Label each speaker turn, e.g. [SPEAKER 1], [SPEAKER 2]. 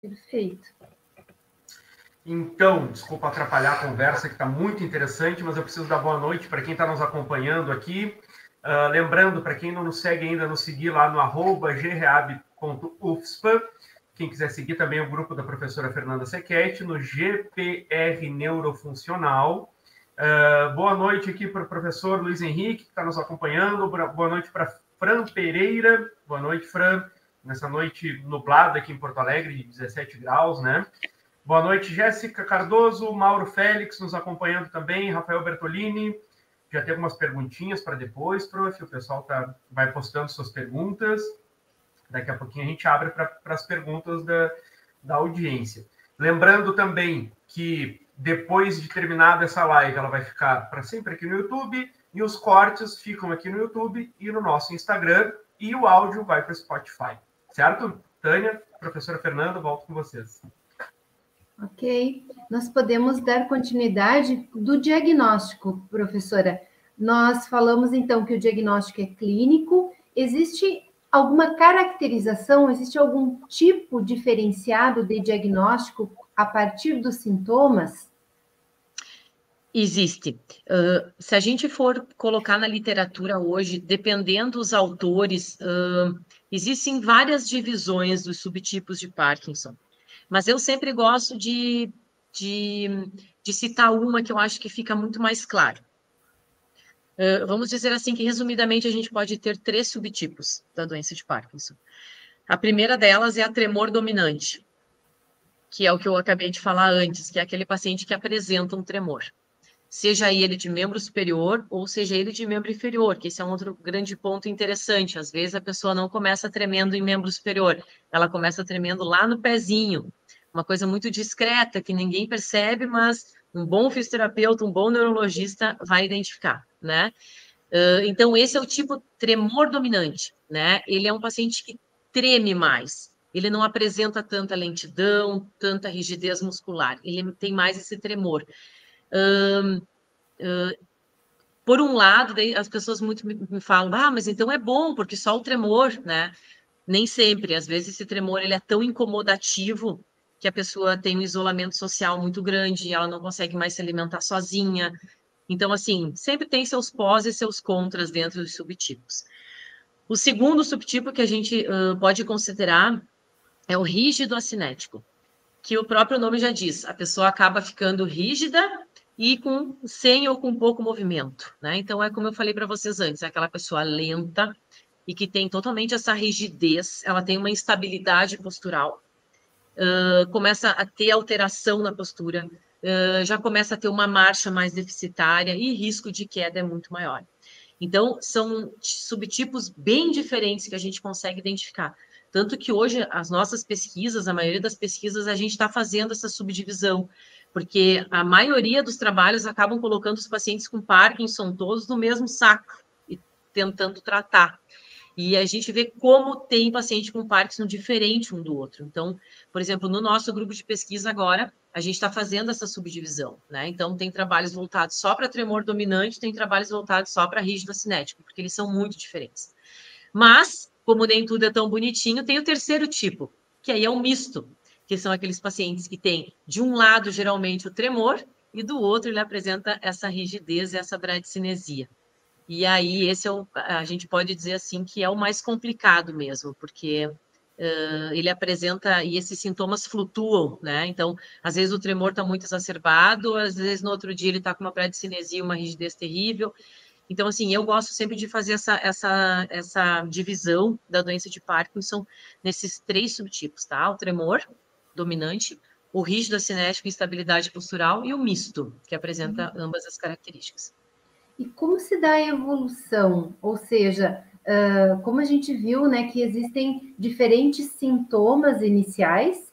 [SPEAKER 1] Perfeito.
[SPEAKER 2] Então, desculpa atrapalhar a conversa, que está muito interessante, mas eu preciso dar boa noite para quem está nos acompanhando aqui. Lembrando, para quem não nos segue ainda, nos seguir lá no @greab.ufspa. Quem quiser seguir também o grupo da professora Fernanda Sequete, no GPR Neurofuncional. Boa noite aqui para o professor Luiz Henrique, que está nos acompanhando. Boa noite para Fran Pereira. Boa noite, Fran. Nessa noite nublada aqui em Porto Alegre, de 17 graus, né? Boa noite, Jéssica Cardoso, Mauro Félix nos acompanhando também, Rafael Bertolini. Já tem algumas perguntinhas para depois, prof. O pessoal vai postando suas perguntas. Daqui a pouquinho a gente abre para as perguntas da audiência. Lembrando também que depois de terminada essa live, ela vai ficar para sempre aqui no YouTube, e os cortes ficam aqui no YouTube e no nosso Instagram, e o áudio vai para o Spotify. Certo? Tânia, professora Fernanda, volto com vocês.
[SPEAKER 1] Ok. Nós podemos dar continuidade do diagnóstico, professora. Nós falamos, então, que o diagnóstico é clínico. Existe alguma caracterização, existe algum tipo diferenciado de diagnóstico a partir dos sintomas?
[SPEAKER 3] Existe. Se a gente for colocar na literatura hoje, dependendo dos autores, existem várias divisões dos subtipos de Parkinson. Mas eu sempre gosto de citar uma que eu acho que fica muito mais claro. Vamos dizer assim que, resumidamente, a gente pode ter 3 subtipos da doença de Parkinson. A primeira delas é a tremor dominante, que é o que eu acabei de falar antes, que é aquele paciente que apresenta um tremor. Seja ele de membro superior ou seja ele de membro inferior, que esse é um outro grande ponto interessante. Às vezes a pessoa não começa tremendo em membro superior, ela começa tremendo lá no pezinho. Uma coisa muito discreta, que ninguém percebe, mas um bom fisioterapeuta, um bom neurologista vai identificar, né? Então, esse é o tipo tremor dominante, né? Ele é um paciente que treme mais. Ele não apresenta tanta lentidão, tanta rigidez muscular. Ele tem mais esse tremor. Por um lado, as pessoas muito me falam, mas então é bom, porque só o tremor, né? Nem sempre. Às vezes esse tremor ele é tão incomodativo que a pessoa tem um isolamento social muito grande, ela não consegue mais se alimentar sozinha. Então, assim, sempre tem seus pós e seus contras dentro dos subtipos. O segundo subtipo que a gente pode considerar é o rígido acinético, que o próprio nome já diz, a pessoa acaba ficando rígida e sem ou com pouco movimento, né? Então, é como eu falei para vocês antes, é aquela pessoa lenta e que tem totalmente essa rigidez, ela tem uma instabilidade postural, começa a ter alteração na postura, já começa a ter uma marcha mais deficitária e risco de queda é muito maior. Então, são subtipos bem diferentes que a gente consegue identificar. Tanto que hoje, as nossas pesquisas, a maioria das pesquisas, a gente está fazendo essa subdivisão, porque a maioria dos trabalhos acabam colocando os pacientes com Parkinson todos no mesmo saco e tentando tratar. E a gente vê como tem paciente com Parkinson diferente um do outro. Então, por exemplo, no nosso grupo de pesquisa agora, a gente está fazendo essa subdivisão, né? Então, tem trabalhos voltados só para tremor dominante, tem trabalhos voltados só para rígido acinético, porque eles são muito diferentes. Mas, como nem tudo é tão bonitinho, tem o terceiro tipo, que aí é um misto, que são aqueles pacientes que têm, de um lado, geralmente, o tremor, e do outro, ele apresenta essa rigidez e essa bradicinesia. E aí, esse a gente pode dizer assim que é o mais complicado mesmo, porque ele apresenta, e esses sintomas flutuam, né? Então, às vezes o tremor está muito exacerbado, às vezes no outro dia ele está com uma bradicinesia, uma rigidez terrível. Então, assim, eu gosto sempre de fazer essa divisão da doença de Parkinson nesses 3 subtipos, tá? O tremor dominante, o rígido acinético, instabilidade postural e o misto, que apresenta ambas as características.
[SPEAKER 1] E como se dá a evolução? Ou seja, como a gente viu, né, que existem diferentes sintomas iniciais